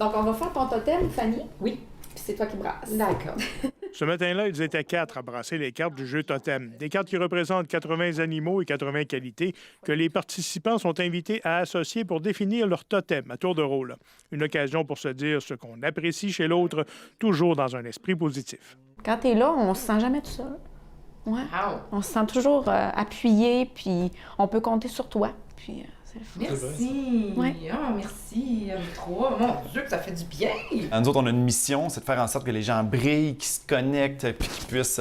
Donc, on va faire ton totem, Fanny. Oui. Puis c'est toi qui brasses. D'accord. Ce matin-là, ils étaient 4 à brasser les cartes du jeu Totem. Des cartes qui représentent 80 animaux et 80 qualités que les participants sont invités à associer pour définir leur totem à tour de rôle. Une occasion pour se dire ce qu'on apprécie chez l'autre, toujours dans un esprit positif. Quand t'es là, on se sent jamais tout seul. Ouais. Wow. On se sent toujours appuyé, puis on peut compter sur toi. Puis c'est le fun. Merci. Ouais. Ah, merci à vous trois. Mon Dieu, que ça fait du bien. Nous autres, on a une mission, c'est de faire en sorte que les gens brillent, qu'ils se connectent, puis qu'ils puissent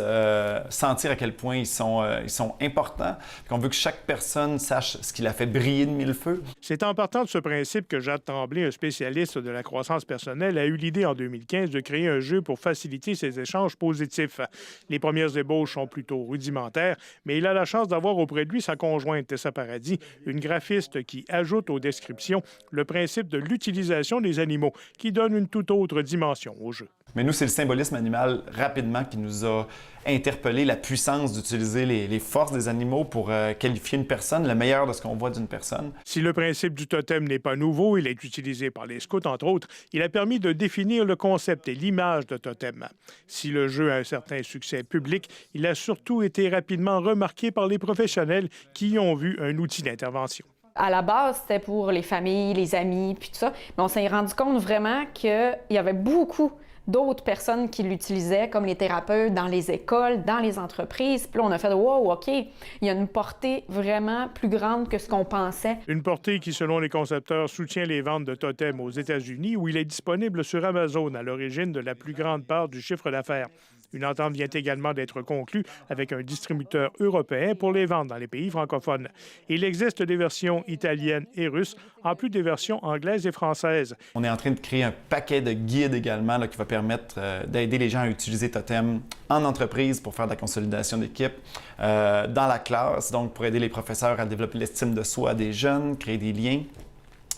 sentir à quel point ils sont importants. Puis on veut que chaque personne sache ce qui l'a fait briller de mille feux. C'est en partant de ce principe que Jade Tremblay, un spécialiste de la croissance personnelle, a eu l'idée en 2015 de créer un jeu pour faciliter ces échanges positifs. Les premières ébauches sont plutôt rudimentaires, mais il a la chance d'avoir auprès de lui sa conjointe Tessa Paradis, une graphiste qui ajoute aux descriptions le principe de l'utilisation des animaux, qui donne une toute autre dimension au jeu. Mais nous, c'est le symbolisme animal rapidement qui nous a interpellé la puissance d'utiliser les forces des animaux pour qualifier une personne, le meilleur de ce qu'on voit d'une personne. Si le principe du totem n'est pas nouveau, il est utilisé par les scouts, entre autres, il a permis de définir le concept et l'image de totem. Si le jeu a un certain succès public, il a surtout été rapidement remarqué par les professionnels qui y ont vu un outil d'intervention. À la base, c'était pour les familles, les amis, puis tout ça. Mais on s'est rendu compte vraiment qu'il y avait beaucoup d'autres personnes qui l'utilisaient, comme les thérapeutes, dans les écoles, dans les entreprises. Puis là, on a fait « Wow, OK, il y a une portée vraiment plus grande que ce qu'on pensait. » Une portée qui, selon les concepteurs, soutient les ventes de totems aux États-Unis, où il est disponible sur Amazon, à l'origine de la plus grande part du chiffre d'affaires. Une entente vient également d'être conclue avec un distributeur européen pour les vendre dans les pays francophones. Il existe des versions italiennes et russes, en plus des versions anglaises et françaises. On est en train de créer un paquet de guides également là, qui va permettre d'aider les gens à utiliser Totem en entreprise pour faire de la consolidation d'équipe, dans la classe, donc pour aider les professeurs à développer l'estime de soi des jeunes, créer des liens.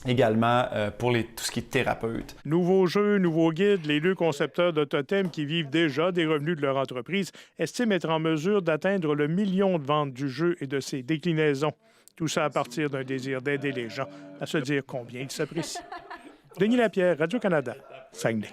Également pour tout ce qui est thérapeute. Nouveaux jeux, nouveaux guides, les deux concepteurs de totems qui vivent déjà des revenus de leur entreprise estiment être en mesure d'atteindre le million de ventes du jeu et de ses déclinaisons. Tout ça à partir d'un désir d'aider les gens à se dire combien ils s'apprécient. Denis Lapierre, Radio-Canada, Saguenay.